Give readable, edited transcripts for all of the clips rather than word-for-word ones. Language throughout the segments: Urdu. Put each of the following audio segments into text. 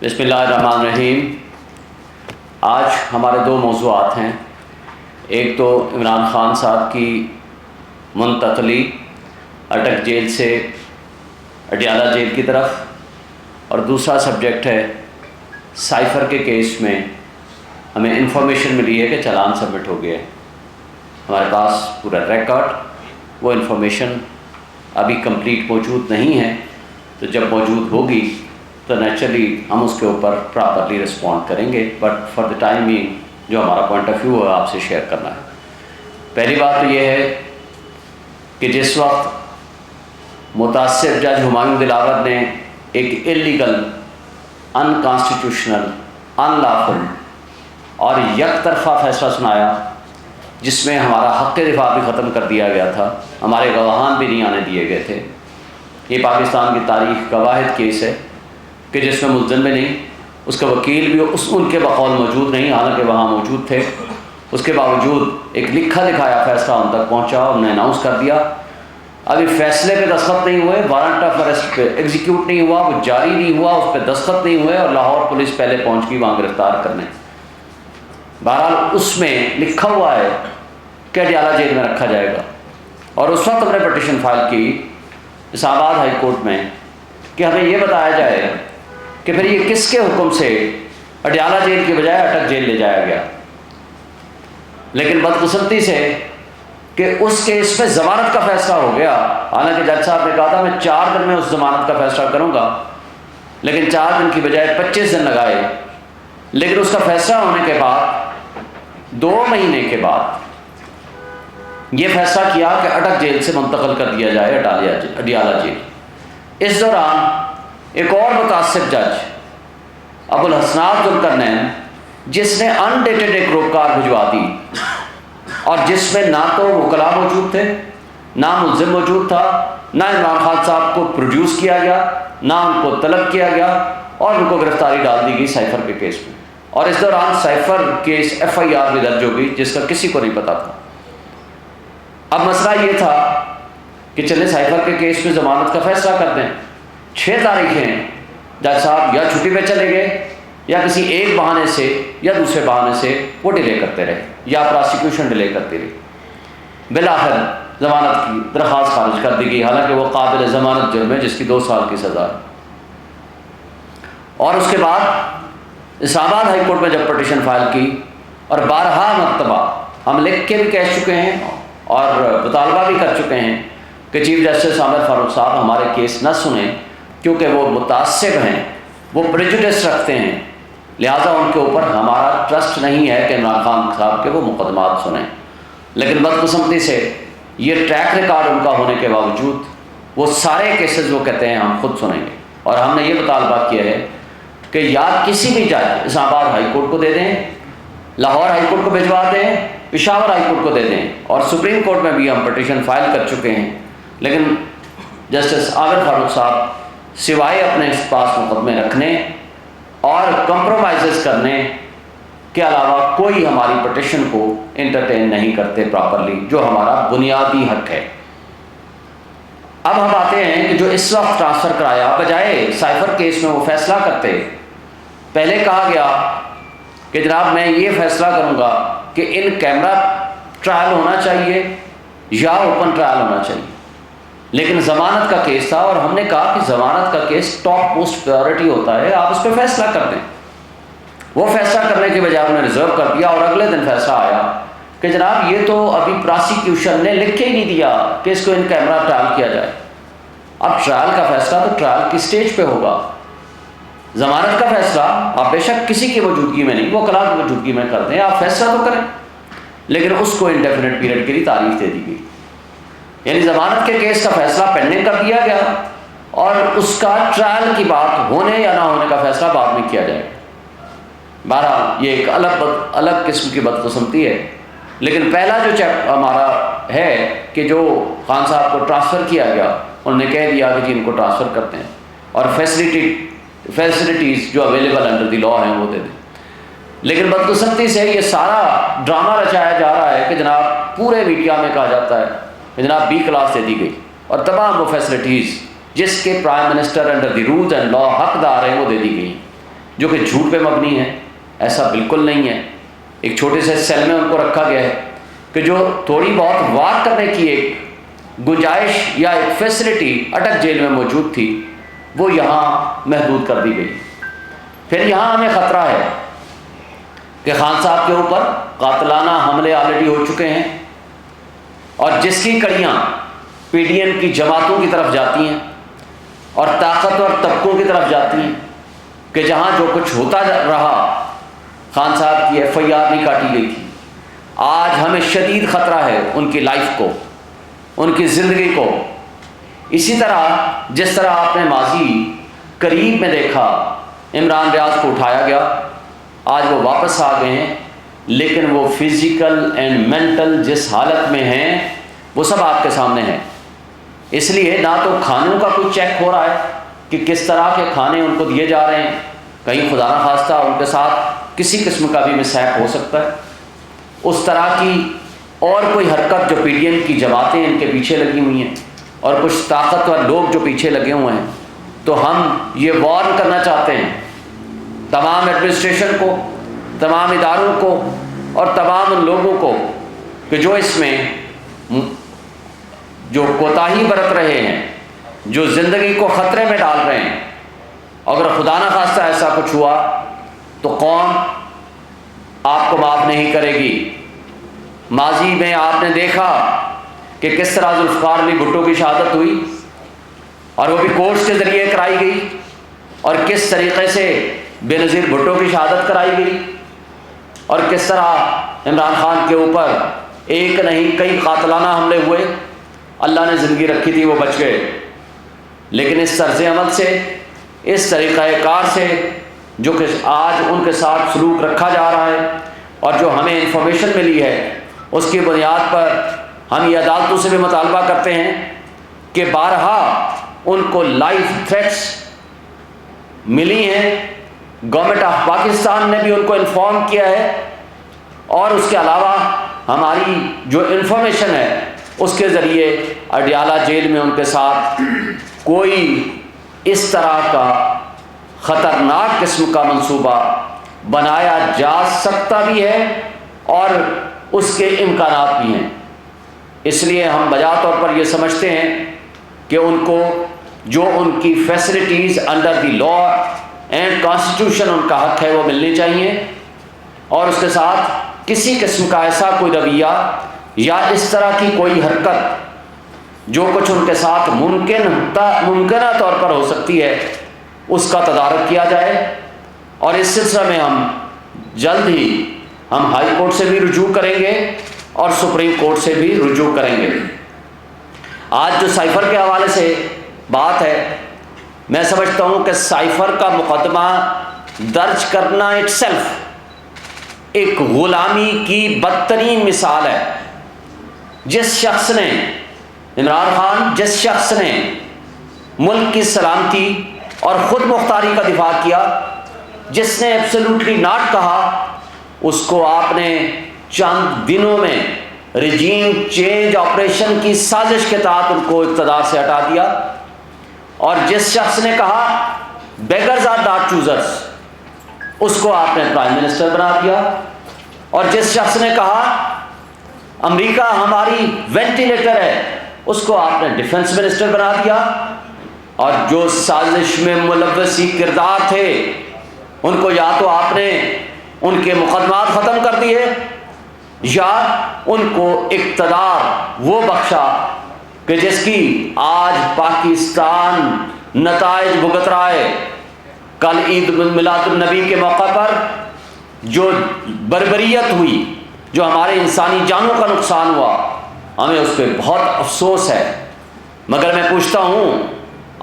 بسم اللہ الرحمن الرحیم۔ آج ہمارے دو موضوعات ہیں، ایک تو عمران خان صاحب کی منتقلی اٹک جیل سے اڈیالہ جیل کی طرف، اور دوسرا سبجیکٹ ہے سائفر کے کیس میں ہمیں انفارمیشن ملی ہے کہ چالان سبمٹ ہو گیا ہے۔ ہمارے پاس پورا ریکارڈ، وہ انفارمیشن ابھی کمپلیٹ موجود نہیں ہے، تو جب موجود ہوگی تو نیچرلی ہم اس کے اوپر پراپرلی رسپونڈ کریں گے، but for the time being جو ہمارا پوائنٹ آف ویو ہے آپ سے شیئر کرنا ہے۔ پہلی بات تو یہ ہے کہ جس وقت متاثر جج ہمایوں دلاور نے ایک اللیگل، ان کانسٹیٹیوشنل، ان لافل اور یک طرفہ فیصلہ سنایا جس میں ہمارا حق دفاع بھی ختم کر دیا گیا تھا، ہمارے گواہان بھی نہیں آنے دیے گئے تھے، یہ پاکستان کی تاریخ کا واحد کیس ہے کہ جس میں ملزم بھی نہیں، اس کا وکیل بھی ان کے بقول موجود نہیں، حالانکہ وہاں موجود تھے، اس کے باوجود ایک لکھا لکھایا فیصلہ ان تک پہنچا، انہوں نے اناؤنس کر دیا۔ ابھی فیصلے پہ دستخط نہیں ہوئے، وارنٹ آف ارسٹ پہ ایگزیکیوٹ نہیں ہوا، وہ جاری نہیں ہوا، اس پہ دستخط نہیں ہوئے، اور لاہور پولیس پہلے پہنچ گئی وہاں گرفتار کرنے۔ بہرحال اس میں لکھا ہوا ہے کہ اڈیالہ جیل میں رکھا جائے گا، اور اس وقت ہم نے پٹیشن فائل کی اسلام آباد ہائی کورٹ میں کہ ہمیں یہ بتایا جائے کہ پھر یہ کس کے حکم سے اڈیالہ جیل کی بجائے اٹک جیل لے جایا گیا۔ لیکن بدقسمتی سے کہ اس کیس میں ضمانت کا فیصلہ ہو گیا، حالانکہ جج صاحب نے کہا تھا میں 4 دن میں اس ضمانت کا فیصلہ کروں گا، لیکن 4 دن کی بجائے 25 دن لگائے۔ لیکن اس کا فیصلہ ہونے کے بعد 2 مہینے کے بعد یہ فیصلہ کیا کہ اٹک جیل سے منتقل کر دیا جائے اڈیالہ جیل۔ اس دوران ایک اور متاثر جج ابو الحسنات ذوالقرنین، جس نے انڈیٹڈ ایک روکار بھجوا دی، اور جس میں نہ تو وکلاء موجود تھے، نہ ملزم موجود تھا، نہ عمران خان صاحب کو پروڈیوس کیا گیا، نہ ان کو طلب کیا گیا، اور ان کو گرفتاری ڈال دی گئی سائفر کے کیس میں، اور اس دوران سائفر کیس FIR بھی درج ہو گئی جس کا کسی کو نہیں پتا تھا۔ اب مسئلہ یہ تھا کہ چلے سائفر کے کیس میں ضمانت کا فیصلہ کر دیں۔ 6 تاریخیں جج صاحب یا چھٹی پہ چلے گئے، یا کسی ایک بہانے سے یا دوسرے بہانے سے وہ ڈیلے کرتے رہے، یا پراسیکیوشن ڈیلے کرتی رہی۔ بالآخر ضمانت کی درخواست خارج کر دی گئی، حالانکہ وہ قابل ضمانت جرم ہے جس کی 2 سال کی سزا ہے۔ اور اس کے بعد اسلام آباد ہائی کورٹ میں جب پٹیشن فائل کی، اور 12 مرتبہ ہم لکھ کے بھی کہہ چکے ہیں اور مطالبہ بھی کر چکے ہیں کہ چیف جسٹس عامر فاروق صاحب ہمارے کیس نہ سنیں، کیونکہ وہ متعصب ہیں، وہ پریجوڈس رکھتے ہیں، لہٰذا ان کے اوپر ہمارا ٹرسٹ نہیں ہے کہ عمران خان صاحب کے وہ مقدمات سنیں۔ لیکن بدقسمتی سے یہ ٹریک ریکارڈ ان کا ہونے کے باوجود وہ سارے کیسز وہ کہتے ہیں ہم خود سنیں گے، اور ہم نے یہ مطالبہ کیا ہے کہ یا کسی بھی جج اسلام آباد ہائی کورٹ کو دے دیں، لاہور ہائی کورٹ کو بھجوا دیں، پشاور ہائی کورٹ کو دے دیں، اور سپریم کورٹ میں بھی ہم پٹیشن فائل کر چکے ہیں، لیکن جسٹس عامر فاروق صاحب سوائے اپنے اس پاس مقدمے رکھنے اور کمپرومائزز کرنے کے علاوہ کوئی ہماری پٹیشن کو انٹرٹین نہیں کرتے پراپرلی، جو ہمارا بنیادی حق ہے۔ اب ہم آتے ہیں کہ جو اس وقت ٹرانسفر کرایا، بجائے سائفر کیس میں وہ فیصلہ کرتے، پہلے کہا گیا کہ جناب میں یہ فیصلہ کروں گا کہ ان کیمرہ ٹرائل ہونا چاہیے یا اوپن ٹرائل ہونا چاہیے، لیکن ضمانت کا کیس تھا، اور ہم نے کہا کہ ضمانت کا کیس ٹاپ موسٹ پرائیورٹی ہوتا ہے، آپ اس پہ فیصلہ کر دیں۔ وہ فیصلہ کرنے کے بجائے انہوں نے ریزرو کر دیا، اور اگلے دن فیصلہ آیا کہ جناب یہ تو ابھی پراسیکیوشن نے لکھ کے ہی نہیں دیا کہ اس کو ان کیمرہ ٹرائل کیا جائے۔ اب ٹرائل کا فیصلہ تو ٹرائل کی سٹیج پہ ہوگا، ضمانت کا فیصلہ آپ بے شک کسی کی موجودگی میں نہیں، وہ وکلاء کی موجودگی میں کر دیں، آپ فیصلہ تو کریں، لیکن اس کو انڈیفینٹ پیریڈ کے لیے تاریخ دے دی گئی، یعنی ضمانت کے کیس کا فیصلہ پینڈنگ کر دیا گیا، اور اس کا ٹرائل کی بات ہونے یا نہ ہونے کا فیصلہ بعد میں کیا جائے گا۔ بہرحال یہ ایک الگ قسم کی بدقسمتی ہے، لیکن پہلا جو چیک ہمارا ہے کہ جو خان صاحب کو ٹرانسفر کیا گیا، انہوں نے کہہ دیا کہ جی ان کو ٹرانسفر کرتے ہیں، اور فیسلٹیز جو اویلیبل انڈر دی لا ہیں وہ دے دیں۔ لیکن بدقسمتی سے یہ سارا ڈرامہ رچایا جا رہا ہے کہ جناب پورے میڈیا میں کہا جاتا ہے کہ جناب B کلاس دے دی گئی، اور تمام وہ فیسلٹیز جس کے prime minister under the rules and law حقدار ہیں وہ دے دی گئی۔ جو کہ جھوٹ پہ مبنی ہے، ایسا بالکل نہیں ہے۔ ایک چھوٹے سے سیل میں ان کو رکھا گیا ہے کہ جو تھوڑی بہت واک کرنے کی ایک گنجائش یا ایک فیسلٹی اٹک جیل میں موجود تھی، وہ یہاں محدود کر دی گئی۔ پھر یہاں ہمیں خطرہ ہے کہ خان صاحب کے اوپر قاتلانہ حملے آلریڈی ہو چکے ہیں، اور جس کی کڑیاں پی ڈی ایم کی جماعتوں کی طرف جاتی ہیں اور طاقتور طبقوں کی طرف جاتی ہیں کہ جہاں جو کچھ ہوتا رہا، خان صاحب کی ایف آئی آر نہیں کاٹی گئی تھی، آج ہمیں شدید خطرہ ہے ان کی لائف کو، ان کی زندگی کو۔ اسی طرح جس طرح آپ نے ماضی قریب میں دیکھا عمران ریاض کو اٹھایا گیا، آج وہ واپس آ گئے ہیں، لیکن وہ فزیکل اینڈ مینٹل جس حالت میں ہیں وہ سب آپ کے سامنے ہے۔ اس لیے نہ تو کھانوں کا کوئی چیک ہو رہا ہے کہ کس طرح کے کھانے ان کو دیے جا رہے ہیں، کہیں خدا نہ خواستہ ان کے ساتھ کسی قسم کا بھی مسحیق ہو سکتا ہے، اس طرح کی اور کوئی حرکت جو پی ڈی ایم کی جماعتیں ان کے پیچھے لگی ہوئی ہیں اور کچھ طاقتور لوگ جو پیچھے لگے ہوئے ہیں، تو ہم یہ وارن کرنا چاہتے ہیں تمام ایڈمنسٹریشن کو، تمام اداروں کو اور تمام ان لوگوں کو کہ جو اس میں جو کوتاہی برت رہے ہیں، جو زندگی کو خطرے میں ڈال رہے ہیں، اگر خدا نہ خواستہ ایسا کچھ ہوا تو قوم آپ کو معاف نہیں کرے گی۔ ماضی میں آپ نے دیکھا کہ کس طرح ذوالفقار علی بھٹو کی شہادت ہوئی، اور وہ بھی کورٹس کے ذریعے کرائی گئی، اور کس طریقے سے بے نظیر بھٹو کی شہادت کرائی گئی، اور کس طرح عمران خان کے اوپر ایک نہیں کئی قاتلانہ حملے ہوئے۔ اللہ نے زندگی رکھی تھی، وہ بچ گئے، لیکن اس طرز عمل سے، اس طریقہ کار سے جو کہ آج ان کے ساتھ سلوک رکھا جا رہا ہے، اور جو ہمیں انفارمیشن ملی ہے، اس کی بنیاد پر ہم یہ عدالتوں سے بھی مطالبہ کرتے ہیں کہ بارہا ان کو لائف تھریٹس ملی ہیں، گورنمنٹ آف پاکستان نے بھی ان کو انفارم کیا ہے، اور اس کے علاوہ ہماری جو انفارمیشن ہے اس کے ذریعے اڈیالہ جیل میں ان کے ساتھ کوئی اس طرح کا خطرناک قسم کا منصوبہ بنایا جا سکتا بھی ہے اور اس کے امکانات بھی ہیں۔ اس لیے ہم بجا طور پر یہ سمجھتے ہیں کہ ان کو جو ان کی facilities under the law and constitution in کا حق ہے وہ ملنی چاہیے، اور اس کے ساتھ کسی قسم کا ایسا کوئی رویہ یا اس طرح کی کوئی حرکت جو کچھ ان کے ساتھ ممکنہ طور پر ہو سکتی ہے اس کا تدارک کیا جائے، اور اس سلسلہ میں ہم جلد ہی ہم ہائی کورٹ سے بھی رجوع کریں گے اور سپریم کورٹ سے بھی رجوع کریں گے۔ آج جو سائفر کے حوالے سے بات ہے، میں سمجھتا ہوں کہ سائفر کا مقدمہ درج کرنا اٹ سیلف ایک غلامی کی بدترین مثال ہے۔ جس شخص نے، عمران خان جس شخص نے ملک کی سلامتی اور خود مختاری کا دفاع کیا، جس نے ایبسلیوٹلی ناٹ کہا، اس کو آپ نے چند دنوں میں رجیم چینج آپریشن کی سازش کے تحت ان کو اقتدار سے ہٹا دیا، اور جس شخص نے کہا بیگرز آر ناٹ چوزرز، اس کو آپ نے پرائم منسٹر بنا دیا، اور جس شخص نے کہا امریکہ ہماری وینٹیلیٹر ہے، اس کو آپ نے ڈیفنس منسٹر بنا دیا، اور جو سازش میں ملوثی کردار تھے ان کو یا تو آپ نے ان کے مقدمات ختم کر دیے یا ان کو اقتدار وہ بخشا کہ جس کی آج پاکستان نتائج بھگت رہا ہے۔ کل عید میلاد النبی کے موقع پر جو بربریت ہوئی، جو ہمارے انسانی جانوں کا نقصان ہوا، ہمیں اس پہ بہت افسوس ہے، مگر میں پوچھتا ہوں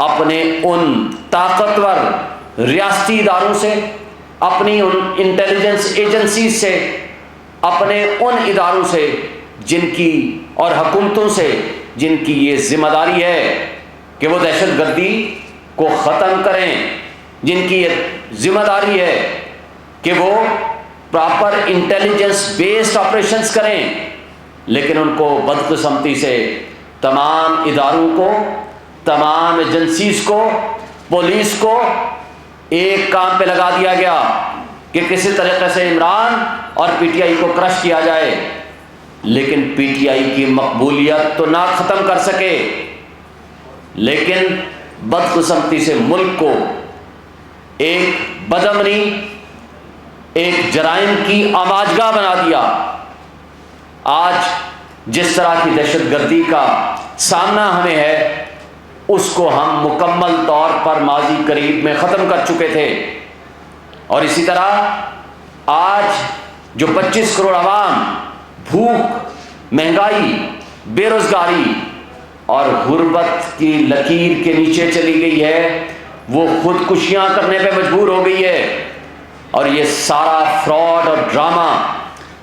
اپنے ان طاقتور ریاستی اداروں سے، اپنی ان انٹیلیجنس ایجنسیز سے، اپنے ان اداروں سے جن کی اور حکومتوں سے جن کی یہ ذمہ داری ہے کہ وہ دہشت گردی کو ختم کریں، جن کی یہ ذمہ داری ہے کہ وہ پراپر انٹیلیجنس بیسڈ آپریشنز کریں، لیکن ان کو بدقسمتی سے تمام اداروں کو، تمام ایجنسیز کو، پولیس کو ایک کام پہ لگا دیا گیا کہ کسی طریقے سے عمران اور پی ٹی آئی کو کرش کیا جائے، لیکن پی ٹی آئی کی مقبولیت تو نہ ختم کر سکے، لیکن بدقسمتی سے ملک کو ایک بدامنی، ایک جرائم کی آماجگاہ بنا دیا۔ آج جس طرح کی دہشت گردی کا سامنا ہمیں ہے، اس کو ہم مکمل طور پر ماضی قریب میں ختم کر چکے تھے، اور اسی طرح آج جو 25 کروڑ عوام بھوک، مہنگائی، بے روزگاری اور غربت کی لکیر کے نیچے چلی گئی ہے، وہ خودکشیاں کرنے پہ مجبور ہو گئی ہے، اور یہ سارا فراڈ اور ڈرامہ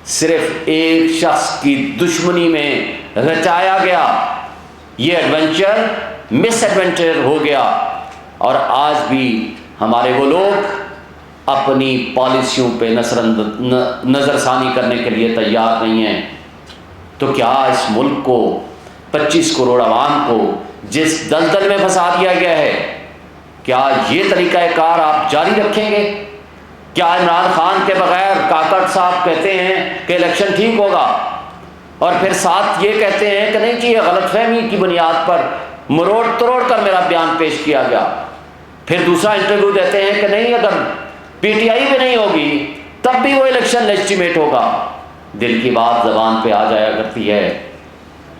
صرف ایک شخص کی دشمنی میں رچایا گیا۔ یہ ایڈونچر مس ایڈونچر ہو گیا، اور آج بھی ہمارے وہ لوگ اپنی پالیسیوں پہ نظر ثانی کرنے کے لیے تیار نہیں ہیں۔ تو کیا اس ملک کو، 25 کروڑ عوام کو جس دلدل میں پھنسا دیا گیا ہے، کیا یہ طریقہ کار آپ جاری رکھیں گے؟ کیا عمران خان کے بغیر کاکڑ صاحب کہتے ہیں کہ الیکشن ٹھیک ہوگا، اور پھر ساتھ یہ کہتے ہیں کہ نہیں جی یہ غلط فہمی کی بنیاد پر مروڑ تروڑ کر میرا بیان پیش کیا گیا، پھر دوسرا انٹرویو دیتے ہیں کہ نہیں اگر پی ٹی آئی بھی نہیں ہوگی تب بھی وہ الیکشن لیجٹیمیٹ ہوگا؟ دل کی بات زبان پہ آ جایا کرتی ہے۔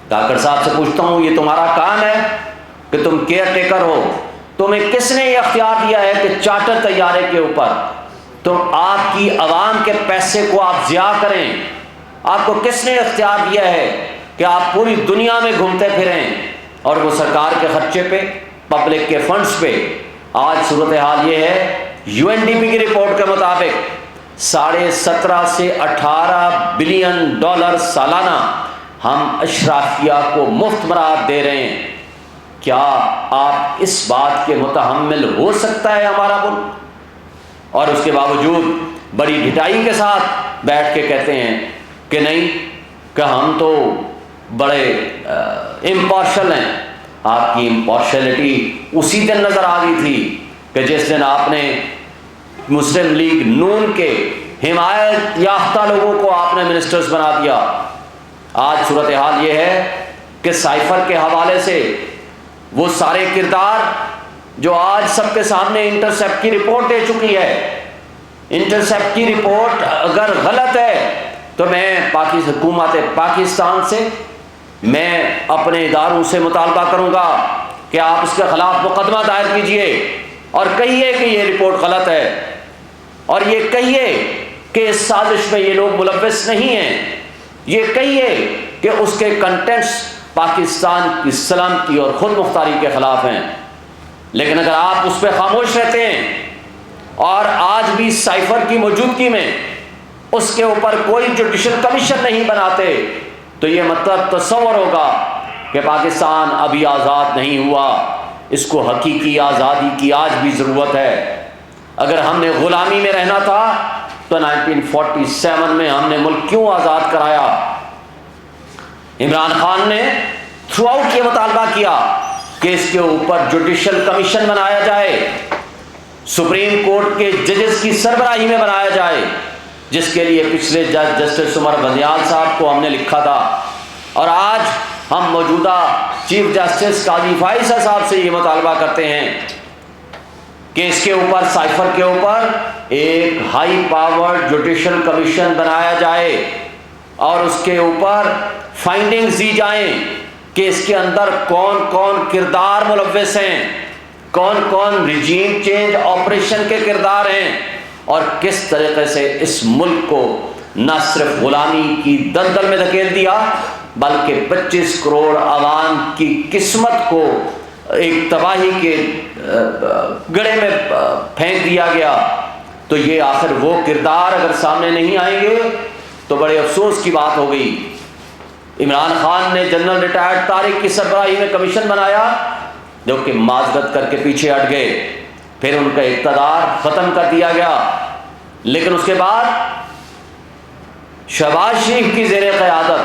کاکڑ صاحب سے پوچھتا ہوں، یہ تمہارا کام ہے کہ تم کیئر ٹیکر ہو، تمہیں کس نے یہ اختیار دیا ہے کہ چارٹر طیارے کے اوپر تم آپ کی عوام کے پیسے کو آپ ضیاع کریں؟ آپ کو کس نے اختیار دیا ہے کہ آپ پوری دنیا میں گھومتے پھریں اور وہ سرکار کے خرچے پہ، پبلک کے فنڈز پہ؟ آج صورتحال یہ ہے، یو این ڈی پی کی رپورٹ کے مطابق 17.5 سے 18 بلین ڈالر سالانہ ہم اشرافیہ کو مفت مراحت دے رہے ہیں۔ کیا آپ اس بات کے متحمل ہو سکتا ہے ہمارا ملک؟ اور اس کے باوجود بڑی ڈھٹائی کے ساتھ بیٹھ کے کہتے ہیں کہ نہیں، کہ ہم تو بڑے امپارشل ہیں۔ آپ کی امپارشلٹی اسی دن نظر آ گئی تھی کہ جس دن آپ نے مسلم لیگ نون کے حمایت یافتہ لوگوں کو آپ نے منسٹرز بنا دیا۔ آج صورتحال یہ ہے کہ سائفر کے حوالے سے وہ سارے کردار جو آج سب کے سامنے انٹرسیپٹ کی رپورٹ دے چکی ہے، انٹرسیپٹ کی رپورٹ اگر غلط ہے تو میں حکومت پاکستان سے، میں اپنے اداروں سے مطالبہ کروں گا کہ آپ اس کے خلاف مقدمہ دائر کیجئے اور کہیے کہ یہ رپورٹ غلط ہے، اور یہ کہیے کہ اس سازش میں یہ لوگ ملوث نہیں ہیں، یہ کہیے کہ اس کے کنٹینٹس پاکستان کی سلامتی اور خود مختاری کے خلاف ہیں۔ لیکن اگر آپ اس پہ خاموش رہتے ہیں اور آج بھی سائفر کی موجودگی میں اس کے اوپر کوئی جوڈیشل کمیشن نہیں بناتے، تو یہ مطلب تصور ہوگا کہ پاکستان ابھی آزاد نہیں ہوا، اس کو حقیقی آزادی کی آج بھی ضرورت ہے۔ اگر ہم نے غلامی میں رہنا تھا تو 1947 میں ہم نے ملک کیوں آزاد کرایا؟ عمران خان نے تھرو آؤٹ یہ مطالبہ کیا کہ اس کے اوپر جوڈیشل کمیشن بنایا جائے، سپریم کورٹ کے ججز کی سربراہی میں بنایا جائے، جس کے لیے پچھلے جج جسٹس عمر بندیال صاحب کو ہم نے لکھا تھا، اور آج ہم موجودہ چیف جسٹس قاضی فائز صاحب سے یہ مطالبہ کرتے ہیں کہ اس کے اوپر، سائفر کے اوپر ایک ہائی پاور جوڈیشل کمیشن بنایا جائے اور اس کے اوپر فائنڈنگز دی جائیں کہ اس کے اندر کون کون کردار ملوث ہیں، کون کون ریجیم چینج آپریشن کے کردار ہیں، اور کس طریقے سے اس ملک کو نہ صرف غلامی کی دلدل میں دھکیل دیا بلکہ 25 کروڑ عوام کی قسمت کو ایک تباہی کے گڑھے میں پھینک دیا گیا۔ تو یہ آخر وہ کردار اگر سامنے نہیں آئیں گے تو بڑے افسوس کی بات ہو گئی۔ عمران خان نے جنرل ریٹائرڈ طارق کی سربراہی میں کمیشن بنایا جو کہ معذرت کر کے پیچھے ہٹ گئے، پھر ان کا اقتدار ختم کر دیا گیا، لیکن اس کے بعد شہباز شریف کی زیر قیادت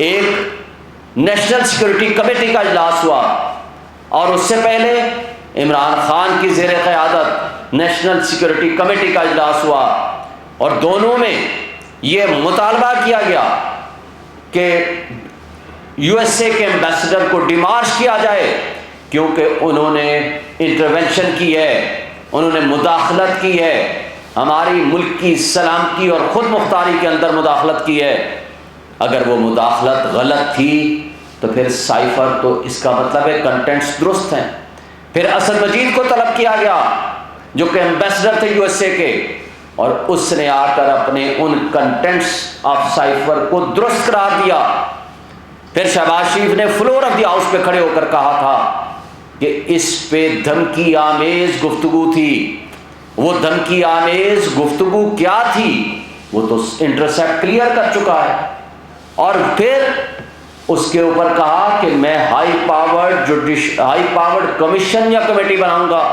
ایک نیشنل سیکورٹی کمیٹی کا اجلاس ہوا، اور اس سے پہلے عمران خان کی زیر قیادت نیشنل سیکورٹی کمیٹی کا اجلاس ہوا اور دونوں میں یہ مطالبہ کیا گیا کہ یو ایس اے کے ایمبیسڈر کو ڈیمارش کیا جائے، کیونکہ انہوں نے انٹرونشن کی ہے، انہوں نے مداخلت کی ہے، ہماری ملک کی سلامتی اور خود مختاری کے اندر مداخلت کی ہے۔ اگر وہ مداخلت غلط تھی تو پھر سائفر تو اس کا مطلب ہے کنٹینٹس درست ہیں۔ پھر اسد مجید کو طلب کیا گیا جو کہ ایمبیسڈر تھے یو ایس اے کے، اور اس نے آ کر اپنے ان کنٹینٹس آف سائفر کو درست قرار دیا۔ پھر شہباز شریف نے فلور آف دی ہاؤس پہ کھڑے ہو کر کہا تھا کہ اس پہ دھمکی آمیز گفتگو تھی۔ وہ دھمکی آمیز گفتگو کیا تھی وہ تو انٹرسیپٹ کلیئر کر چکا ہے، اور پھر اس کے اوپر کہا کہ میں ہائی پاورڈ کمیشن یا کمیٹی بناؤں گا۔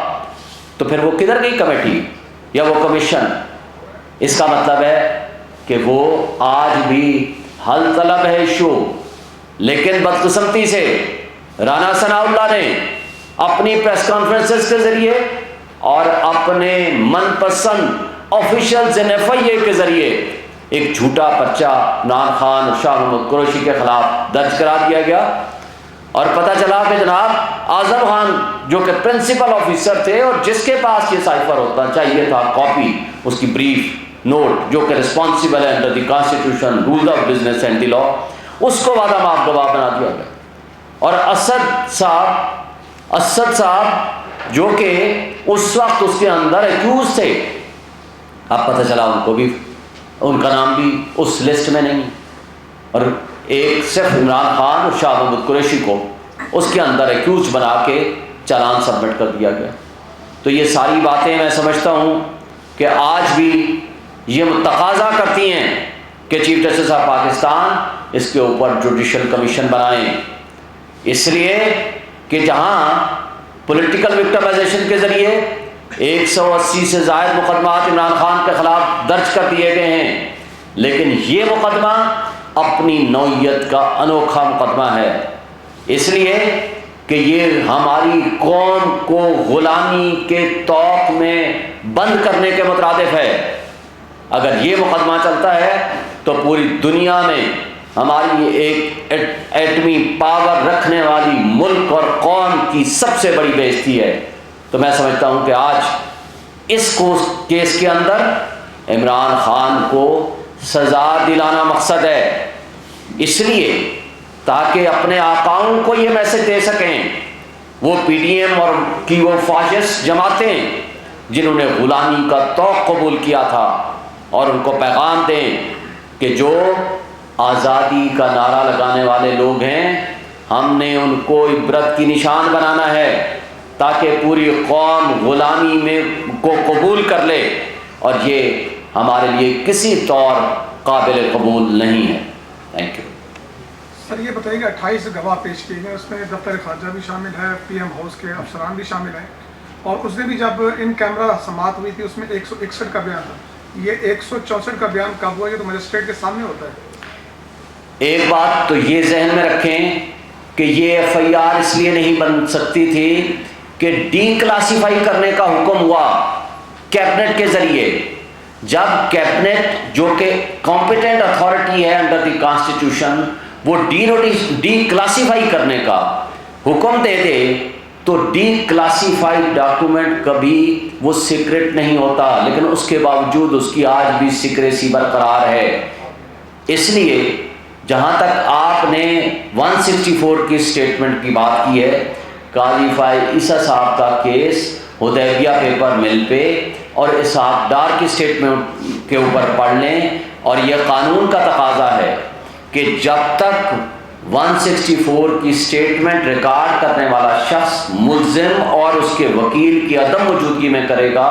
تو پھر وہ کدھر گئی کمیٹی یا وہ کمیشن؟ اس کا مطلب ہے کہ وہ آج بھی حل طلب ہے ایشو، لیکن بدقسمتی سے رانا ثناء اللہ نے اپنی پریس کانفرنسز کے ذریعے اور اپنے من پسند آفیشلز ایف آئی اے کے ذریعے ایک جھوٹا پرچہ عمران خان اور شاہ محمود قریشی کے خلاف درج کرا دیا گیا، اور پتہ چلا کہ جناب اعظم خان جو کہ پرنسپل آفیسر تھے اور جس کے پاس یہ سائفر ہوتا چاہیے تھا کاپی اس کی بریف نوٹ، جو کہ رسپانسبل ہے under the constitution rules of business and the law, اس کو وعدہ معاف گواہ بنا دیا گیا۔ اور اسد صاحب جو کہ اس وقت اس کے اندر ایکیوز تھے، اب پتہ چلا ان کو بھی، ان کا نام بھی اس لسٹ میں نہیں، اور ایک صرف عمران خان اور شاہ محمود قریشی کو اس کے اندر ایکیوز بنا کے چالان سبمٹ کر دیا گیا۔ تو یہ ساری باتیں میں سمجھتا ہوں کہ آج بھی یہ تقاضا کرتی ہیں کہ چیف جسٹس آف پاکستان اس کے اوپر جوڈیشل کمیشن بنائیں، اس لیے کہ جہاں پولیٹیکل وکٹمائزیشن کے ذریعے 180 سے زائد مقدمات عمران خان کے خلاف درج کر دیے گئے ہیں، لیکن یہ مقدمہ اپنی نوعیت کا انوکھا مقدمہ ہے، اس لیے کہ یہ ہماری قوم کو غلامی کے طوق میں بند کرنے کے مترادف ہے۔ اگر یہ مقدمہ چلتا ہے تو پوری دنیا میں ہماری ایک ایٹمی پاور رکھنے والی ملک اور قوم کی سب سے بڑی بے عزتی ہے۔ تو میں سمجھتا ہوں کہ آج اس کیس کے اندر عمران خان کو سزا دلانا مقصد ہے، اس لیے تاکہ اپنے آقاؤں کو یہ میسج دے سکیں، وہ پی ڈی ایم اور کی وہ فاشسٹ جماعتیں جنہوں نے غلامی کا طوق قبول کیا تھا، اور ان کو پیغام دیں کہ جو آزادی کا نعرہ لگانے والے لوگ ہیں، ہم نے ان کو عبرت کی نشان بنانا ہے تاکہ پوری قوم غلامی میں کو قبول کر لے، اور یہ ہمارے لیے کسی طور قابل قبول نہیں ہے۔ Thank you. سر یہ بتائیے کہ 28 گواہ پیش کیے گئے، اس میں دفتر خارجہ بھی شامل ہے، پی ایم ہاؤس کے افسران بھی شامل ہیں، اور اس نے بھی جب ان کیمرہ سماعت ہوئی تھی اس میں 161 کا بیان تھا۔ یہ 164 کا بیان کب ہوا؟ یہ تو مجسٹریٹ کے سامنے ہوتا ہے۔ ایک بات تو یہ ذہن میں رکھیں کہ یہ ایف آئی آر اس لیے نہیں بن سکتی تھی کہ ڈی کلاسیفائی کرنے کا حکم ہوا کیبنٹ کے ذریعے۔ جب کیبنٹ جو کہ کمپیٹنٹ اتھارٹی ہے انڈر دی کانسٹیٹیوشن، وہ ڈی کلاسیفائی کرنے کا حکم دے دے تو ڈی کلاسیفائڈ ڈاکومنٹ کبھی وہ سیکرٹ نہیں ہوتا، لیکن اس کے باوجود اس کی آج بھی سیکریسی برقرار ہے۔ اس لیے جہاں تک آپ نے 164 کی سٹیٹمنٹ کی بات کی ہے، قاضی فائز عیسیٰ صاحب کا کیس حدیبیہ پیپر مل پہ اور اسحاق ڈار کی سٹیٹمنٹ کے اوپر پڑھ لیں، اور یہ قانون کا تقاضا ہے کہ جب تک 164 کی سٹیٹمنٹ ریکارڈ کرنے والا شخص ملزم اور اس کے وکیل کی عدم موجودگی میں کرے گا،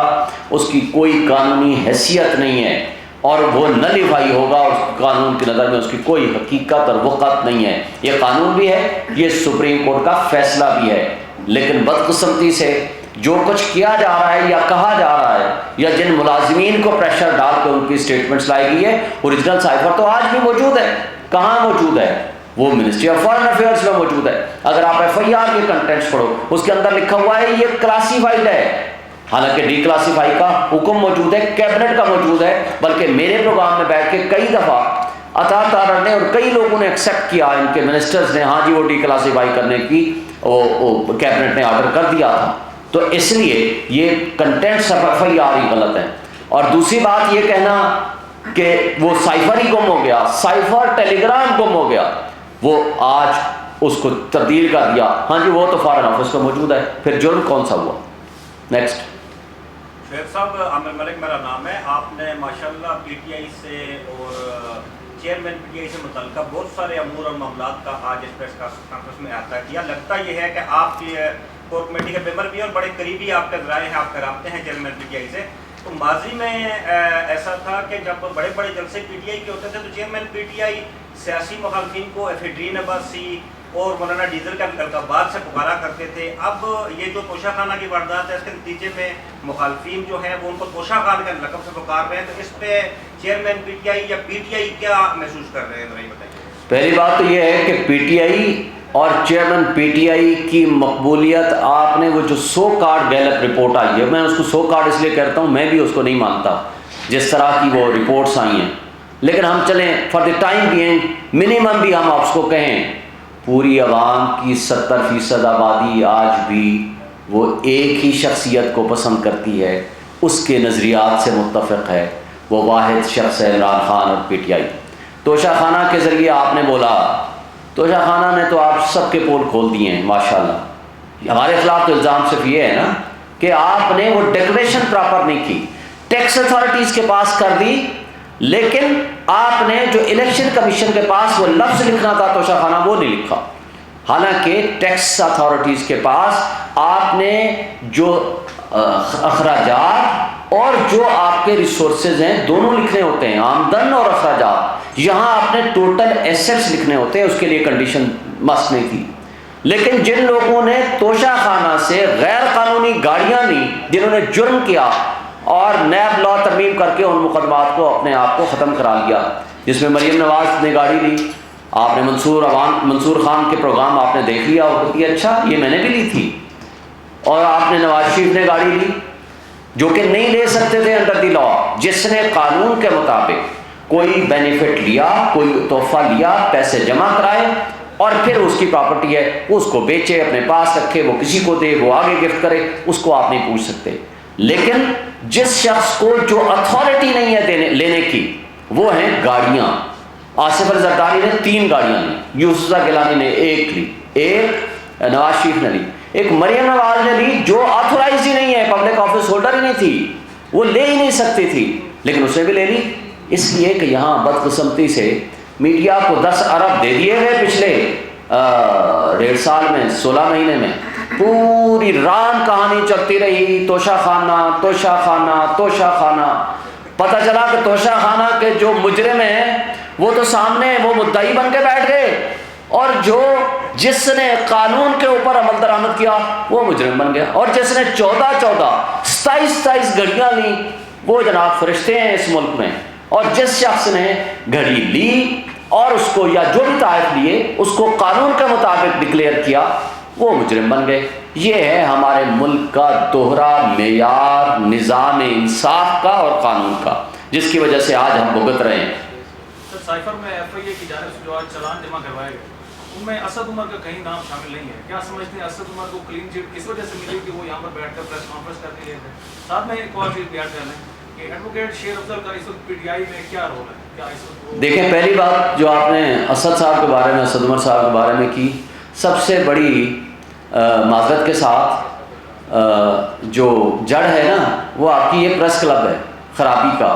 اس کی کوئی قانونی حیثیت نہیں ہے، اور وہ نلیفائی ہوگا، اس قانون کی نظر میں اس کی کوئی حقیقت اور وقت نہیں ہے۔ یہ قانون بھی ہے، یہ سپریم کورٹ کا فیصلہ بھی ہے، لیکن بدقسمتی سے جو کچھ کیا جا رہا ہے یا کہا جا رہا ہے یا جن ملازمین کو پریشر ڈال کے ان کی سٹیٹمنٹس لائی گئی ہے، اوریجنل سائفر تو آج بھی موجود ہے۔ کہاں موجود ہے؟ وہ منسٹری آف فارن افیئرس میں موجود ہے. اگر آپ ایف آئی آر کے کنٹینٹس پڑھو اس کے اندر لکھا ہوا ہے یہ کلاسیفائڈ ہے، حالانکہ ڈی کلاسیفائی کا حکم موجود ہے، کیبنٹ کا موجود ہے. بلکہ میرے پروگرام میں بیٹھ کے کئی دفعہ عطا تارڑ نے اور کئی لوگوں نے ایکسیپٹ کیا، ان کے منسٹرز نے، ہاں جی وہ ڈی کلاسیفائی کرنے کی وہ کیبنٹ نے آرڈر کر دیا تھا. تو اس لیے یہ کنٹینٹس آف ایف آئی آر ہی غلط ہے. اور دوسری بات یہ کہنا کہ وہ سائفر ہی گم ہو گیا، سائفر ٹیلی گرام گم ہو گیا، وہ آج اس کو تبدیل کر دیا، ہاں جی وہ تو فارن آفس کا موجود ہے، پھر جرم کون سا ہوا؟ نیکسٹ. شعیب صاحب، عامر ملک میرا نام ہے. آپ نے ماشاءاللہ پی ٹی آئی سے اور چیئرمین پی ٹی آئی سے متعلقہ بہت سارے امور اور معاملات کا آج اس پریس کانفرنس میں احاطہ کیا. لگتا یہ ہے کہ آپ کور کمیٹی کے ممبر بھی اور بڑے قریبی آپ کے ذرائع ہیں، آپ کے رابطے ہیں چیئرمین پی ٹی آئی سے. تو ماضی میں ایسا تھا کہ جب بڑے بڑے جلسے پی ٹی آئی کے ہوتے تھے تو چیئرمین پی ٹی آئی سیاسی مخالفین کو ایفیڈرین عباسی اور مولانا ڈیزل کا القابات سے پکارا کرتے تھے. اب یہ جو توشہ خانہ کی واردات ہے اس کے نتیجے میں مخالفین جو ہیں وہ ان کو توشہ خان کے لقب سے پکار رہے ہیں. تو اس پہ چیئرمین پی ٹی آئی یا پی ٹی آئی کیا محسوس کر رہے ہیں، ذرا یہ بتائیے. پہلی بات تو یہ ہے کہ پی ٹی آئی اور چیئرمین پی ٹی آئی کی مقبولیت، آپ نے وہ جو سو کارڈ گیلپ رپورٹ آئی ہے، میں اس کو سو کارڈ اس لیے کہتا ہوں، میں بھی اس کو نہیں مانتا جس طرح کی وہ رپورٹس آئی ہیں. لیکن ہم چلیں for the time being minimum بھی ہم آپ کو کہیں، پوری عوام کی 70% آبادی آج بھی وہ ایک ہی شخصیت کو پسند کرتی ہے، اس کے نظریات سے متفق ہے، وہ واحد شخص ہے عمران خان اور پی ٹی آئی. توشہ خانہ کے ذریعے آپ نے بولا، توشہ خانہ نے تو آپ سب کے پول کھول دیے ہیں ماشاءاللہ. ہمارے خلاف تو الزام صرف یہ ہے نا کہ آپ نے وہ ڈیکلریشن پراپر نہیں کی، ٹیکس اتھارٹیز کے پاس کر دی، لیکن آپ نے جو الیکشن کمیشن کے پاس وہ لفظ لکھنا تھا توشہ خانہ وہ نہیں لکھا. حالانکہ ٹیکس اتھارٹیز کے پاس آپ نے جو اخراجات اور جو آپ کے ریسورسز ہیں دونوں لکھنے ہوتے ہیں، آمدن اور اخراجات. یہاں آپ نے ٹوٹل ایسٹس لکھنے ہوتے ہیں، اس کے لیے کنڈیشن مست نہیں تھی. لیکن جن لوگوں نے توشہ خانہ سے غیر قانونی گاڑیاں لی، جنہوں نے جرم کیا اور نیب لا ترمیم کر کے ان مقدمات کو اپنے آپ کو ختم کرا لیا، جس میں مریم نواز نے گاڑی لی. آپ نے منصور خان کے پروگرام آپ نے دیکھ لیا اور کہ اچھا یہ میں نے بھی لی تھی. اور آپ نے نواز شریف نے گاڑی لی جو کہ نہیں لے سکتے تھے انڈر دی لا. جس نے قانون کے مطابق کوئی بینیفٹ لیا، کوئی تحفہ لیا، پیسے جمع کرائے اور پھر اس کی پراپرٹی ہے اس کو بیچے، اپنے پاس رکھے، وہ کسی کو دے، وہ آگے گفٹ کرے، اس کو آپ نہیں پوچھ سکتے. لیکن جس شخص کو جو اتھارٹی نہیں ہے لینے کی، وہ ہیں گاڑیاں. آصف علی زرداری نے 3 گاڑیاں لی، یوسف گیلانی نے 1 لی، ایک نواز شریف نے لی، ایک مریم نواز نے لی جو آتھورائز ہی نہیں ہے، پبلک آفس ہولڈر ہی نہیں تھی، وہ لے ہی نہیں سکتی تھی، لیکن اس نے بھی لے لی. اس لیے کہ یہاں بدقسمتی سے میڈیا کو 10 ارب دے دیے گئے پچھلے 1.5 سال میں، 16 مہینے میں. پوری رام کہانی چلتی رہی، توشہ خانہ توشہ خانہ توشہ خانہ. پتہ چلا کہ توشہ خانہ کے جو مجرم ہیں وہ تو سامنے وہ مدعی بن کے بیٹھ گئے، اور جس نے قانون کے اوپر عمل درآمد کیا وہ مجرم بن گیا. اور جس نے 27 گھڑیاں لی وہ جناب فرشتے ہیں اس ملک میں. اور جس شخص نے گھڑی لی اور اس کو یا جو بھی تحائف لیے اس کو قانون کے مطابق ڈکلیئر کیا وہ مجرم بن گئے. یہ ہے ہمارے ملک کا دوہرا معیار نظام انصاف کا اور قانون کا، جس کی وجہ سے آج ہم بھگت رہے ہیں. سر سائفر میں ایف آئی اے کی جانب سے جو آج چلان جمع کروائے گئے ان میں اسد عمر کا کہیں نام شامل نہیں ہے. کیا سمجھتے ہیں اسد عمر کو کلین چٹ اس وجہ سے ملی کہ وہ یہاں پر بیٹھ کر پریس کانفرنس کر کے گئے تھے؟ ساتھ میں ایک اور چیز بیان کر لیں کہ ایڈوکیٹ شیر افضل کا اس وقت پی ٹی آئی میں کیا رول ہے؟ کیا اس وقت دیکھیں، پہلی بات جو آپ نے اسد صاحب کے بارے میں، اسد عمر صاحب کے بارے میں کی، سب سے بڑی معذرت کے ساتھ جو جڑ ہے نا وہ آپ کی یہ پریس کلب ہے خرابی کا.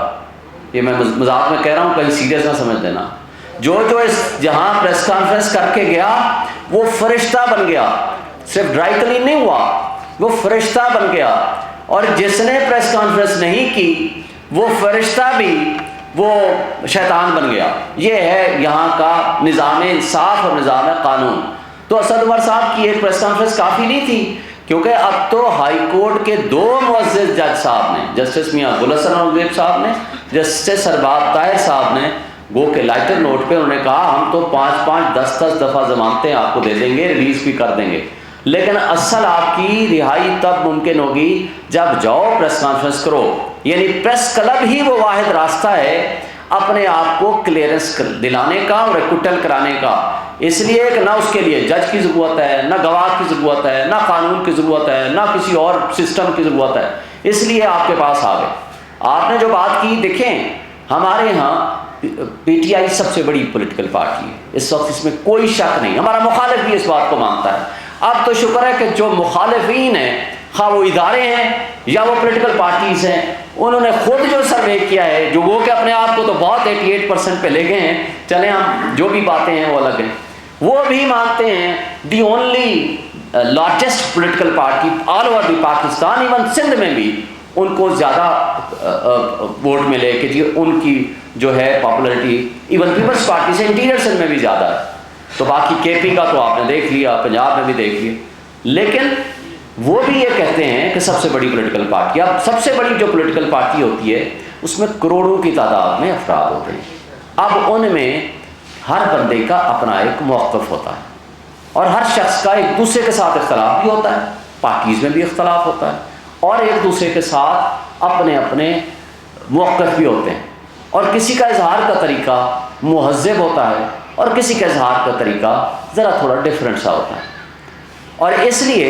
یہ میں مذاق میں کہہ رہا ہوں، کہیں سیریس نہ سمجھ دینا. جو اس جہاں پریس کانفرنس کر کے گیا وہ فرشتہ بن گیا، صرف ڈرائی کلین نہیں ہوا، وہ فرشتہ بن گیا. اور جس نے پریس کانفرنس نہیں کی وہ فرشتہ بھی وہ شیطان بن گیا. یہ ہے یہاں کا نظام انصاف اور نظام قانون. تو اسد عمر صاحب کی ایک پریس کانفرنس کافی نہیں تھی، کیونکہ اب تو ہائی کورٹ کے 2 معزز جج صاحب نے، جسٹس میاں گل حسن اورنگزیب صاحب نے، جسٹس ارباب طاہر صاحب نے گو کہ لائٹر نوٹ پہ انہوں نے کہا ہم تو 5-5 10-10 دفعہ ضمانتیں آپ کو دے دیں گے، ریلیز بھی کر دیں گے، لیکن اصل آپ کی رہائی تب ممکن ہوگی جب جاؤ پریس کانفرنس کرو. یعنی پریس کلب ہی وہ واحد راستہ ہے اپنے آپ کو کلیئرنس دلانے کا اور ایکوٹل کرانے کا. اس لیے کہ نہ اس کے لیے جج کی ضرورت ہے، نہ گواہ کی ضرورت ہے، نہ قانون کی ضرورت ہے، نہ کسی اور سسٹم کی ضرورت ہے. اس لیے آپ کے پاس آ گئے. آپ نے جو بات کی، دیکھیں ہمارے ہاں پی ٹی آئی سب سے بڑی پولیٹیکل پارٹی ہے اس وقت، اس میں کوئی شک نہیں. ہمارا مخالف بھی اس بات کو مانتا ہے. اب تو شکر ہے کہ جو مخالفین ہیں، خواہ وہ ادارے ہیں یا وہ پولیٹیکل پارٹیز ہیں، انہوں نے خود جو سروے کیا ہے، جو وہ کہ اپنے آپ کو تو بہت 88% پہ لے گئے ہیں، چلیں ہم جو بھی باتیں ہیں وہ الگ ہیں، وہ بھی مانتے ہیں the only largest political party all over the Pakistan, even Sindh میں بھی ان کو زیادہ ووٹ ملے کہ جی ان کی جو ہے پاپولرٹی ایون پیپلز پارٹی سے انٹیریئر سندھ میں بھی زیادہ ہے. تو باقی کے پی کا تو آپ نے دیکھ لیا، پنجاب میں بھی دیکھ لیا. لیکن وہ بھی یہ کہتے ہیں کہ سب سے بڑی پولیٹیکل پارٹی، اب سب سے بڑی جو پولیٹیکل پارٹی ہوتی ہے اس میں کروڑوں کی تعداد میں افراد ہوتے ہیں. اب ان میں ہر بندے کا اپنا ایک موقف ہوتا ہے اور ہر شخص کا ایک دوسرے کے ساتھ اختلاف بھی ہوتا ہے، پارٹیز میں بھی اختلاف ہوتا ہے، اور ایک دوسرے کے ساتھ اپنے اپنے موقف بھی ہوتے ہیں. اور کسی کا اظہار کا طریقہ مہذب ہوتا ہے اور کسی کا اظہار کا طریقہ ذرا تھوڑا ڈفرینٹ سا ہوتا ہے. اور اس لیے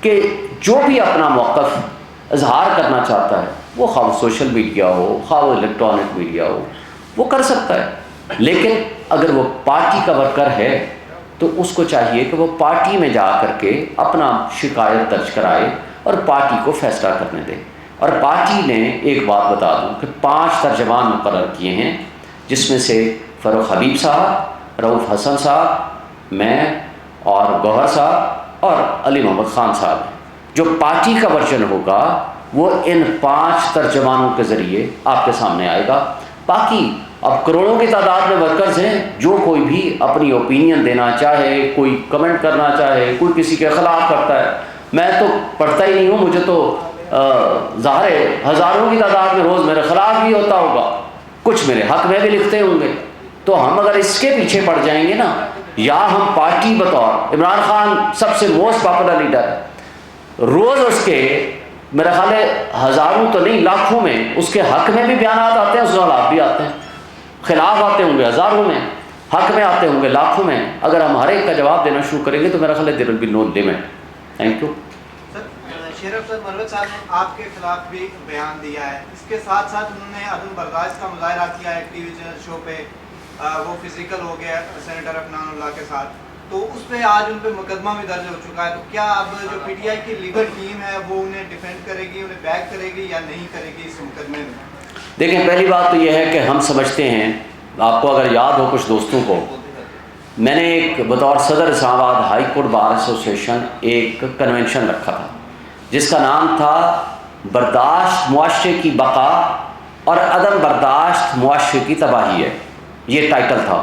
کہ جو بھی اپنا موقف اظہار کرنا چاہتا ہے، وہ خواہ سوشل میڈیا ہو، خواہ وہ الیکٹرانک میڈیا ہو، وہ کر سکتا ہے. لیکن اگر وہ پارٹی کا ورکر ہے تو اس کو چاہیے کہ وہ پارٹی میں جا کر کے اپنا شکایت درج کرائے اور پارٹی کو فیصلہ کرنے دے. اور پارٹی نے ایک بات بتا دوں کہ 5 ترجمان مقرر کیے ہیں، جس میں سے فاروق حبیب صاحب، رؤوف حسن صاحب، میں اور گوہر صاحب اور علی محمد خان صاحب. جو پارٹی کا ورژن ہوگا وہ ان 5 ترجمانوں کے ذریعے آپ کے سامنے آئے گا. باقی اب کروڑوں کی تعداد میں ورکرز ہیں، جو کوئی بھی اپنی اوپینین دینا چاہے، کوئی کمنٹ کرنا چاہے، کوئی کسی کے خلاف کرتا ہے. میں تو پڑھتا ہی نہیں ہوں، مجھے تو ظاہر ہے ہزاروں کی تعداد میں روز میرے خلاف بھی ہوتا ہوگا، کچھ میرے حق میں بھی لکھتے ہوں گے. تو ہم اگر اس کے پیچھے پڑ جائیں گے نا، یا ہم پارٹی بطور عمران خان سب سے موسٹ پاپولر لیڈر ہے، روز اس کے میرا خیال ہے ہزاروں تو نہیں لاکھوں میں اس کے حق میں بھی بیانات آتے ہیں، اس کے خلاف بھی آتے ہیں. خلاف آتے ہوں گے ہزاروں میں، حق میں آتے ہوں گے لاکھوں میں. اگر ہم ہر ایک کا جواب دینا شروع کریں گے تو میرا خیال ہے there will be no limit. Thank you. Sher Afzal مروت صاحب نے آپ کے خلاف بھی بیان دیا ہے، اس کے ساتھ ساتھ انہوں نے عدم برداشت کا مظاہرہ کیا ہے ٹی وی چینل شو پہ، وہ فزیکل ہو گیا سینیٹر عدنان اللہ کے ساتھ، تو اس پہ آج ان پہ مقدمہ بھی درج ہو چکا ہے. تو کیا اب جو پی ٹی آئی کی لیگل ٹیم ہے وہ انہیں ڈیفینڈ کرے گی، انہیں بیک کرے گی یا نہیں کرے گی اس مقدمے میں؟ دیکھیں پہلی بات تو یہ ہے کہ ہم سمجھتے ہیں، آپ کو اگر یاد ہو کچھ دوستوں کو، میں نے ایک بطور صدر اسلام آباد ہائی کورٹ بار ایسوسیشن ایک کنونشن رکھا تھا جس کا نام تھا برداشت معاشرے کی بقا اور عدم برداشت معاشرے کی تباہی ہے. یہ ٹائٹل تھا.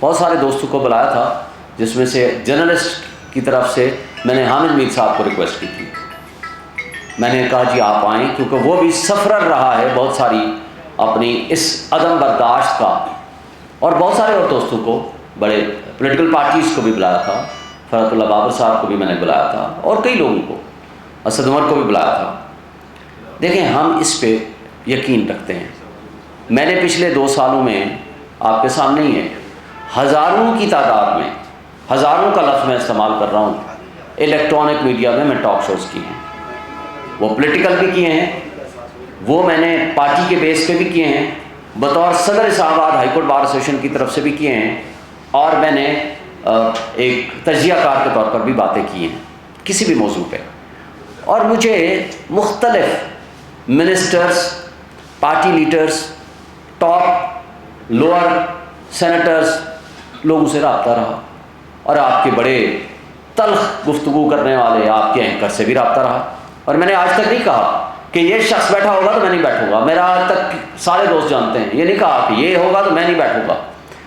بہت سارے دوستوں کو بلایا تھا، جس میں سے جرنلسٹ کی طرف سے میں نے حامد میر صاحب کو ریکویسٹ کی تھی. میں نے کہا جی آپ آئیں، کیونکہ وہ بھی سفرر رہا ہے بہت ساری اپنی اس عدم برداشت کا. اور بہت سارے اور دوستوں کو، بڑے پولیٹیکل پارٹیز کو بھی بلایا تھا، فرحت اللہ بابر صاحب کو بھی میں نے بلایا تھا، اور کئی لوگوں کو، اسد عمر کو بھی بلایا تھا. دیکھیں ہم اس پہ یقین رکھتے ہیں. میں نے پچھلے 2 سالوں میں آپ کے سامنے ہی ہے، ہزاروں کی تعداد میں، ہزاروں کا لفظ میں استعمال کر رہا ہوں، الیکٹرانک میڈیا میں ٹاک شوز کیے ہیں. وہ پولیٹیکل بھی کیے ہیں، وہ میں نے پارٹی کے بیس پہ بھی کیے ہیں، بطور صدر اسلام آباد ہائی کورٹ بار ایسوسیشن کی طرف سے بھی کیے ہیں، اور میں نے ایک تجزیہ کار کے طور پر بھی باتیں کی ہیں کسی بھی موضوع پہ. اور مجھے مختلف ministers, party leaders, top lower senators, لوگوں سے رابطہ رہا، اور آپ کے بڑے تلخ گفتگو کرنے والے آپ کے اینکر سے بھی رابطہ رہا. اور میں نے آج تک نہیں کہا کہ یہ شخص بیٹھا ہوگا تو میں نہیں بیٹھوں گا، میرا آج تک سارے دوست جانتے ہیں. یہ نہیں کہا کہ یہ ہوگا تو میں نہیں بیٹھوں گا،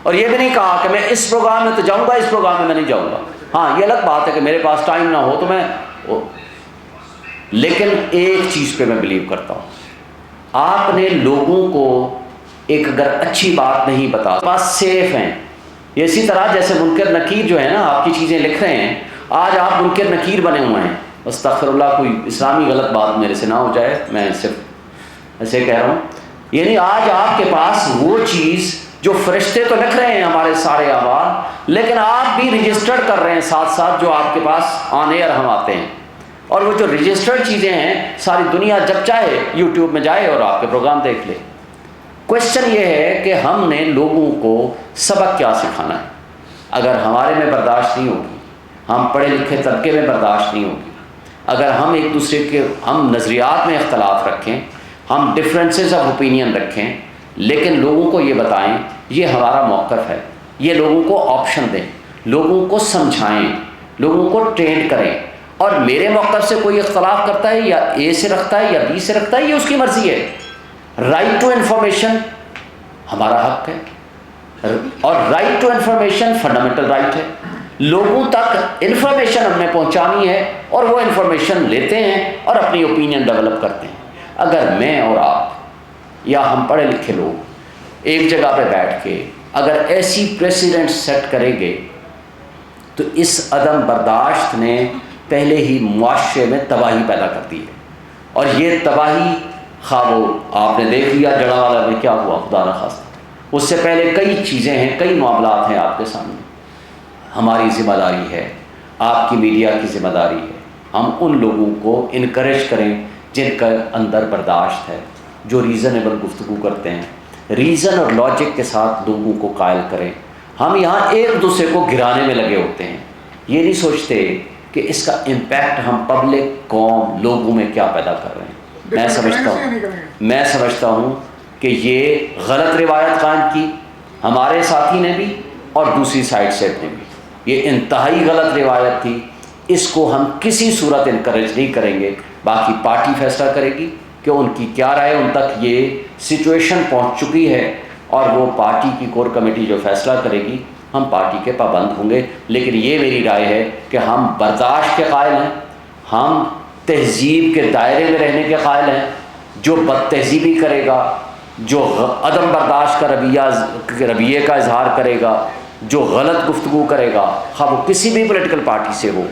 اور یہ بھی نہیں کہا کہ میں اس پروگرام میں تو جاؤں گا، اس پروگرام میں نہیں جاؤں گا. ہاں یہ الگ بات ہے کہ میرے پاس ٹائم نہ ہو تو میں، لیکن ایک چیز پہ میں بلیو کرتا ہوں، آپ نے لوگوں کو ایک اگر اچھی بات نہیں بتا پاس سیف ہیں. یہ اسی طرح جیسے منکر نکیر جو ہے نا آپ کی چیزیں لکھ رہے ہیں, آج آپ منکر نکیر بنے ہوئے ہیں. استغفر اللہ, کوئی اسلامی غلط بات میرے سے نہ ہو جائے, میں صرف ایسے کہہ رہا ہوں. یعنی آج آپ کے پاس وہ چیز جو فرشتے تو لکھ رہے ہیں ہمارے سارے اعمال, لیکن آپ بھی رجسٹرڈ کر رہے ہیں ساتھ ساتھ جو آپ کے پاس آن ایئر ہم آتے ہیں. اور وہ جو رجسٹرڈ چیزیں ہیں ساری دنیا جب چاہے یوٹیوب میں جائے اور آپ کے پروگرام دیکھ لے. کوشچن یہ ہے کہ ہم نے لوگوں کو سبق کیا سکھانا ہے. اگر ہمارے میں برداشت نہیں ہوگی, ہم پڑھے لکھے طبقے میں برداشت نہیں ہوگی, اگر ہم ایک دوسرے کے ہم نظریات میں اختلاف رکھیں, ہم ڈفرینسز آف اوپینین رکھیں, لیکن لوگوں کو یہ بتائیں یہ ہمارا موقف ہے, یہ لوگوں کو آپشن دیں, لوگوں کو سمجھائیں, لوگوں کو ٹرینڈ کریں. اور میرے موقف سے کوئی اختلاف کرتا ہے یا اے سے رکھتا ہے یا بی سے رکھتا ہے, یہ اس کی مرضی ہے. رائٹ ٹو انفارمیشن ہمارا حق ہے, اور right to information fundamental right ہے. لوگوں تک انفارمیشن ہم نے پہنچانی ہے اور وہ انفارمیشن لیتے ہیں اور اپنی اوپینین ڈیولپ کرتے ہیں. اگر میں اور آپ یا ہم پڑھے لکھے لوگ ایک جگہ پہ بیٹھ کے اگر ایسی پریسیڈنٹ سیٹ کریں گے تو اس عدم برداشت نے پہلے ہی معاشرے میں تباہی پیدا کر دی ہے. اور یہ تباہی خواہ وہ آپ نے دیکھ لیا جڑا والا میں کیا ہوا خدا نخواستہ, اس سے پہلے کئی چیزیں ہیں, کئی معاملات ہیں آپ کے سامنے. ہماری ذمہ داری ہے, آپ کی میڈیا کی ذمہ داری ہے, ہم ان لوگوں کو انکریج کریں جن کا اندر برداشت ہے, جو ریزنیبل گفتگو کرتے ہیں, ریزن اور لاجک کے ساتھ لوگوں کو قائل کریں. ہم یہاں ایک دوسرے کو گرانے میں لگے ہوتے ہیں, یہ نہیں سوچتے کہ اس کا امپیکٹ ہم پبلک قوم لوگوں میں کیا پیدا کر رہے ہیں. میں سمجھتا ہوں کہ یہ غلط روایت قائم کی ہمارے ساتھی نے بھی اور دوسری سائڈ سے نے بھی. یہ انتہائی غلط روایت تھی, اس کو ہم کسی صورت انکریج نہیں کریں گے. باقی پارٹی فیصلہ کرے گی کہ ان کی کیا رائے, ان تک یہ سچویشن پہنچ چکی ہے اور وہ پارٹی کی کور کمیٹی جو فیصلہ کرے گی ہم پارٹی کے پابند ہوں گے. لیکن یہ میری رائے ہے کہ ہم برداشت کے قائل ہیں, ہم تہذیب کے دائرے میں رہنے کے قائل ہیں. جو بد تہذیبی کرے گا, جو عدم برداشت کا رویے کا اظہار کرے گا, جو غلط گفتگو کرے گا, خواہ وہ کسی بھی پولیٹیکل پارٹی سے ہو,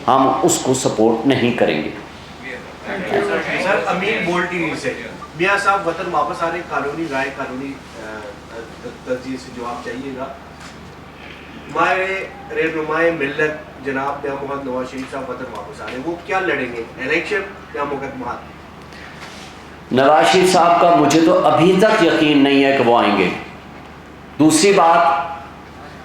ہم اس کو سپورٹ نہیں کریں گے. سر امین بول ٹی وی سے, میاں صاحب وطن واپس آنے قانونی رائے, قانونی ترجیح سے جواب چاہیے گا. ہمارے رہنمائے ملت جناب محمد نواز شریف صاحب وطن واپس آنے, وہ کیا لڑیں گے, الیکشن یا مقدمات؟ نواز شریف صاحب کا مجھے تو ابھی تک یقین نہیں ہے کہ وہ آئیں گے. دوسری بات,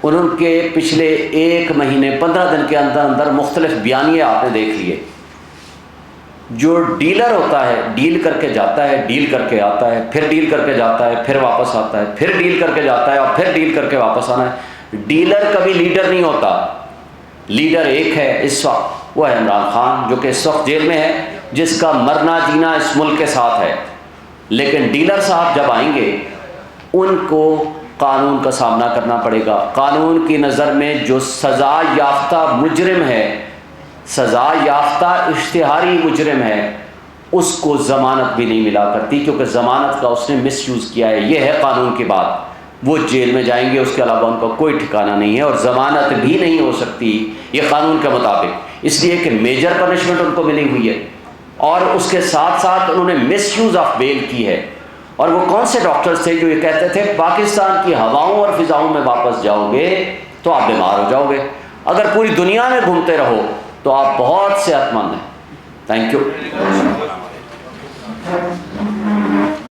ان کے پچھلے 1 مہینے 15 دن کے اندر اندر مختلف بیانیے آپ نے دیکھ لیے. جو ڈیلر ہوتا ہے ڈیل کر کے جاتا ہے, ڈیل کر کے آتا ہے, پھر ڈیل کر کے جاتا ہے, پھر واپس آتا ہے, پھر ڈیل کر کے جاتا ہے اور پھر ڈیل کر کے واپس آنا ہے. ڈیلر کبھی لیڈر نہیں ہوتا. لیڈر ایک ہے اس وقت, وہ ہے عمران خان, جو کہ اس وقت جیل میں ہے, جس کا مرنا جینا اس ملک کے ساتھ ہے. لیکن ڈیلر صاحب جب آئیں گے ان کو قانون کا سامنا کرنا پڑے گا. قانون کی نظر میں جو سزا یافتہ مجرم ہے, سزا یافتہ اشتہاری مجرم ہے, اس کو ضمانت بھی نہیں ملا کرتی, کیونکہ ضمانت کا اس نے مس یوز کیا ہے. یہ ہے قانون کی بات. وہ جیل میں جائیں گے, اس کے علاوہ ان کا کوئی ٹھکانہ نہیں ہے, اور ضمانت بھی نہیں ہو سکتی یہ قانون کے مطابق, اس لیے کہ میجر پنشمنٹ ان کو ملی ہوئی ہے, اور اس کے ساتھ ساتھ انہوں نے مس یوز آف بیل کی ہے. اور وہ کون سے ڈاکٹرز تھے جو یہ کہتے تھے پاکستان کی ہواؤں اور فضاؤں میں واپس جاؤ گے تو آپ بیمار ہو جاؤ گے, اگر پوری دنیا میں گھومتے رہو تو آپ بہت صحت مند ہیں. Thank you.